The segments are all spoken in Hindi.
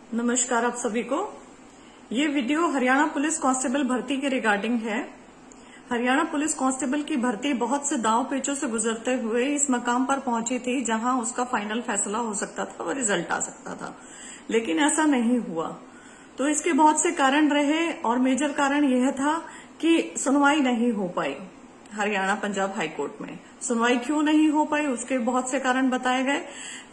नमस्कार आप सभी को। ये वीडियो हरियाणा पुलिस कांस्टेबल भर्ती के रिगार्डिंग है। हरियाणा पुलिस कांस्टेबल की भर्ती बहुत से दांव पेचों से गुजरते हुए इस मकाम पर पहुंची थी जहां उसका फाइनल फैसला हो सकता था और रिजल्ट आ सकता था, लेकिन ऐसा नहीं हुआ। तो इसके बहुत से कारण रहे और मेजर कारण यह था कि सुनवाई नहीं हो पाई। हरियाणा पंजाब हाई कोर्ट में सुनवाई क्यों नहीं हो पाई, उसके बहुत से कारण बताए गए,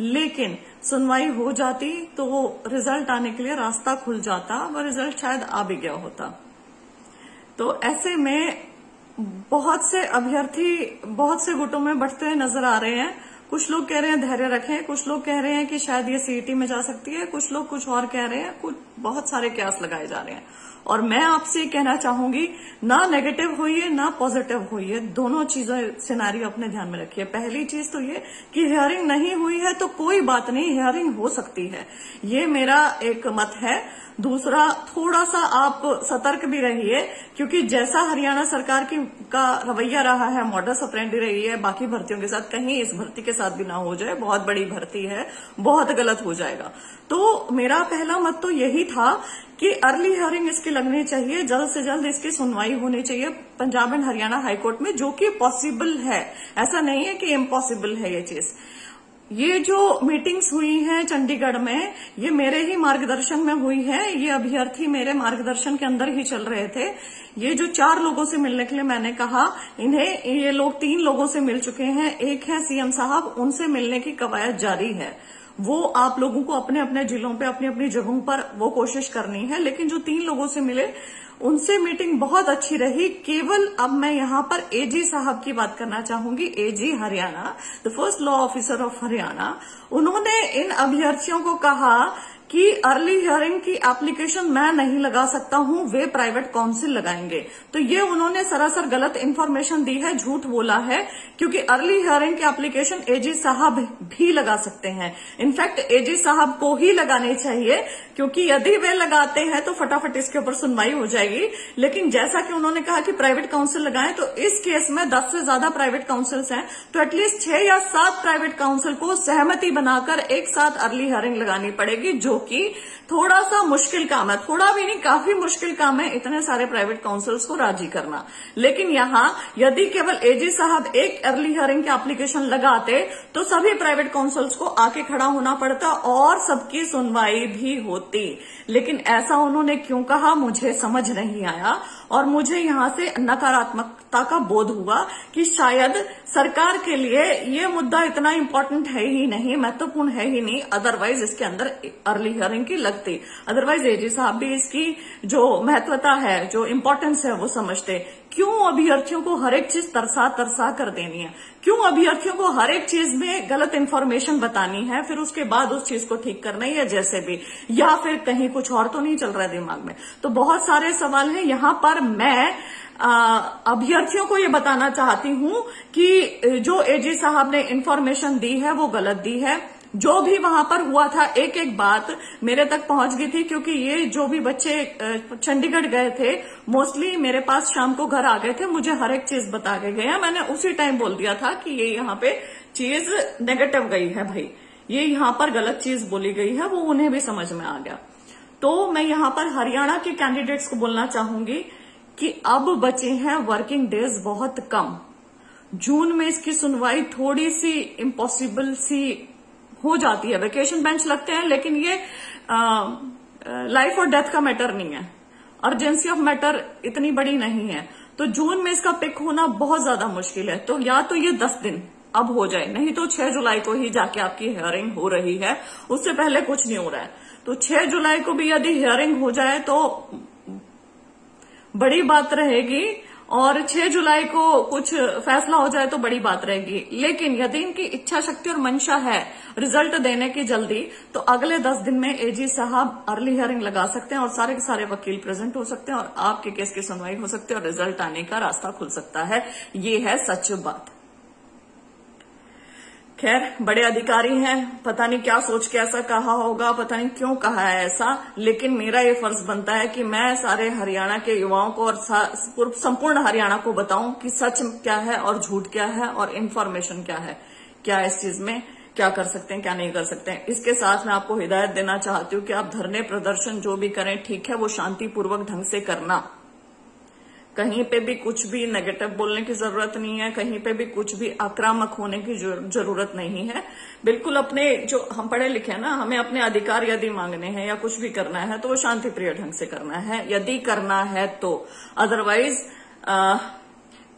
लेकिन सुनवाई हो जाती तो रिजल्ट आने के लिए रास्ता खुल जाता, वह रिजल्ट शायद आ भी गया होता। तो ऐसे में बहुत से अभ्यर्थी बहुत से गुटों में बढ़ते हुए नजर आ रहे हैं। कुछ लोग कह रहे हैं धैर्य रखें, कुछ लोग कह रहे हैं कि शायद ये सीईटी में जा सकती है, कुछ लोग कुछ और कह रहे हैं, कुछ बहुत सारे कयास लगाए जा रहे हैं। और मैं आपसे कहना चाहूंगी, ना नेगेटिव होइए ना पॉजिटिव होइए, दोनों चीजें सिनेरियो अपने ध्यान में रखिए। पहली चीज तो ये कि हियरिंग नहीं हुई है तो कोई बात नहीं, हियरिंग हो सकती है, ये मेरा एक मत है। दूसरा, थोड़ा सा आप सतर्क भी रहिए, क्योंकि जैसा हरियाणा सरकार का रवैया रहा है, मॉडस ऑपरेंडी रही है बाकी भर्तियों के साथ, कहीं इस भर्ती के साथ भी ना हो जाए। बहुत बड़ी भर्ती है, बहुत गलत हो जाएगा। तो मेरा पहला मत तो यही था कि अर्ली हियरिंग इसकी लगनी चाहिए, जल्द से जल्द इसकी सुनवाई होनी चाहिए पंजाब एंड हरियाणा हाईकोर्ट में, जो कि पॉसिबल है। ऐसा नहीं है कि इम्पॉसिबल है ये चीज। ये जो मीटिंग्स हुई हैं चंडीगढ़ में, ये मेरे ही मार्गदर्शन में हुई है। ये अभ्यर्थी मेरे मार्गदर्शन के अंदर ही चल रहे थे। ये जो 4 लोगों से मिलने के लिए मैंने कहा, इन्हें ये लोग 3 लोगों से मिल चुके हैं। एक है सीएम साहब, उनसे मिलने की कवायद जारी है। वो आप लोगों को अपने अपने जिलों पे अपनी अपनी जगहों पर वो कोशिश करनी है। लेकिन जो 3 लोगों से मिले उनसे मीटिंग बहुत अच्छी रही। केवल अब मैं यहाँ पर एजी साहब की बात करना चाहूंगी, AG Haryana, the first law officer of Haryana. उन्होंने इन अभ्यर्थियों को कहा कि अर्ली हियरिंग की एप्लीकेशन मैं नहीं लगा सकता हूं, वे प्राइवेट काउंसिल लगाएंगे। तो ये उन्होंने सरासर गलत इंफॉर्मेशन दी है, झूठ बोला है, क्योंकि अर्ली हियरिंग की एप्लीकेशन एजी साहब भी लगा सकते हैं। इनफैक्ट एजी साहब को ही लगानी चाहिए, क्योंकि यदि वे लगाते हैं तो फटाफट इसके ऊपर सुनवाई हो जाएगी। लेकिन जैसा कि उन्होंने कहा कि प्राइवेट काउंसिल लगाएं, तो इस केस में 10 से ज्यादा प्राइवेट काउंसिल्स हैं, तो एटलीस्ट 6 या 7 प्राइवेट काउंसिल को सहमति बनाकर एक साथ अर्ली हियरिंग लगानी पड़ेगी, जो कि थोड़ा सा मुश्किल काम है। थोड़ा भी नहीं, काफी मुश्किल काम है इतने सारे प्राइवेट काउंसिल्स को राजी करना। लेकिन यहां यदि केवल एजी साहब एक अर्ली हियरिंग की एप्लीकेशन लगाते तो सभी प्राइवेट काउंसिल्स को आके खड़ा होना पड़ता और सबकी सुनवाई भी होती। लेकिन ऐसा उन्होंने क्यों कहा, मुझे समझ नहीं आया। और मुझे यहां से नकारात्मकता का बोध हुआ कि शायद सरकार के लिए ये मुद्दा इतना इम्पोर्टेंट है ही नहीं, महत्वपूर्ण है ही नहीं, अदरवाइज इसके अंदर अर्ली हियरिंग की लगती। अदरवाइज एजी साहब भी इसकी जो महत्वता है, जो इम्पोर्टेंस है, वो समझते। क्यों अभ्यर्थियों को हर एक चीज तरसा तरसा कर देनी है? क्यों अभ्यर्थियों को हर एक चीज में गलत इंफॉर्मेशन बतानी है, फिर उसके बाद उस चीज को ठीक करना है, या जैसे भी, या फिर कहीं कुछ और तो नहीं चल रहा है दिमाग में? तो बहुत सारे सवाल हैं। यहां पर मैं अभ्यर्थियों को ये बताना चाहती हूं कि जो एजी साहब ने इंफॉर्मेशन दी है वो गलत दी है। जो भी वहां पर हुआ था, एक एक बात मेरे तक पहुंच गई थी, क्योंकि ये जो भी बच्चे चंडीगढ़ गए थे, मोस्टली मेरे पास शाम को घर आ गए थे, मुझे हर एक चीज बता के गए हैं। मैंने उसी टाइम बोल दिया था कि ये यहाँ पे चीज नेगेटिव गई है भाई, ये यहाँ पर गलत चीज बोली गई है, वो उन्हें भी समझ में आ गया। तो मैं यहाँ पर हरियाणा के कैंडिडेट्स को बोलना चाहूंगी कि अब बचे हैं वर्किंग डेज बहुत कम। जून में इसकी सुनवाई थोड़ी सी इम्पॉसिबल सी हो जाती है। वेकेशन बेंच लगते हैं, लेकिन ये लाइफ और डेथ का मैटर नहीं है, अर्जेंसी ऑफ मैटर इतनी बड़ी नहीं है। तो जून में इसका पिक होना बहुत ज्यादा मुश्किल है। तो या तो ये 10 दिन अब हो जाए, नहीं तो 6 जुलाई को ही जाके आपकी हियरिंग हो रही है, उससे पहले कुछ नहीं हो रहा है। तो 6 जुलाई को भी यदि हियरिंग हो जाए तो बड़ी बात रहेगी, और 6 जुलाई को कुछ फैसला हो जाए तो बड़ी बात रहेगी। लेकिन यदि इनकी इच्छा शक्ति और मंशा है रिजल्ट देने की जल्दी, तो अगले 10 दिन में एजी साहब अर्ली हियरिंग लगा सकते हैं और सारे के सारे वकील प्रेजेंट हो सकते हैं और आपके केस की सुनवाई हो सकती है और रिजल्ट आने का रास्ता खुल सकता है। ये है सच बात। खैर, बड़े अधिकारी हैं, पता नहीं क्या सोच के ऐसा कहा होगा, पता नहीं क्यों कहा है ऐसा, लेकिन मेरा ये फर्ज बनता है कि मैं सारे हरियाणा के युवाओं को और संपूर्ण हरियाणा को बताऊं कि सच क्या है और झूठ क्या है और इन्फॉर्मेशन क्या है। क्या इस चीज में क्या कर सकते हैं क्या नहीं कर सकते हैं। इसके साथ मैं आपको हिदायत देना चाहती हूँ कि आप धरने प्रदर्शन जो भी करें, ठीक है, वो शांतिपूर्वक ढंग से करना। कहीं पे भी कुछ भी नेगेटिव बोलने की जरूरत नहीं है, कहीं पे भी कुछ भी आक्रामक होने की जरूरत नहीं है। बिल्कुल अपने, जो हम पढ़े लिखे हैं ना, हमें अपने अधिकार यदि मांगने हैं या कुछ भी करना है तो वो शांति प्रिय ढंग से करना है, यदि करना है तो। अदरवाइज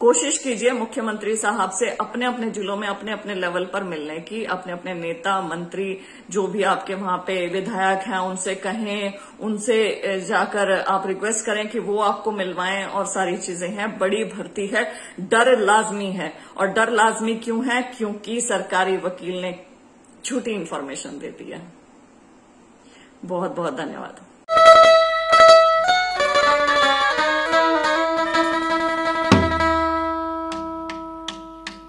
कोशिश कीजिए मुख्यमंत्री साहब से अपने अपने जिलों में अपने अपने लेवल पर मिलने की, अपने अपने नेता मंत्री जो भी आपके वहां पे विधायक हैं उनसे कहें, उनसे जाकर आप रिक्वेस्ट करें कि वो आपको मिलवाएं। और सारी चीजें हैं, बड़ी भर्ती है, डर लाजमी है। और डर लाजमी क्यों है? क्योंकि सरकारी वकील ने झूठी इंफॉर्मेशन दे दी है। बहुत बहुत धन्यवाद।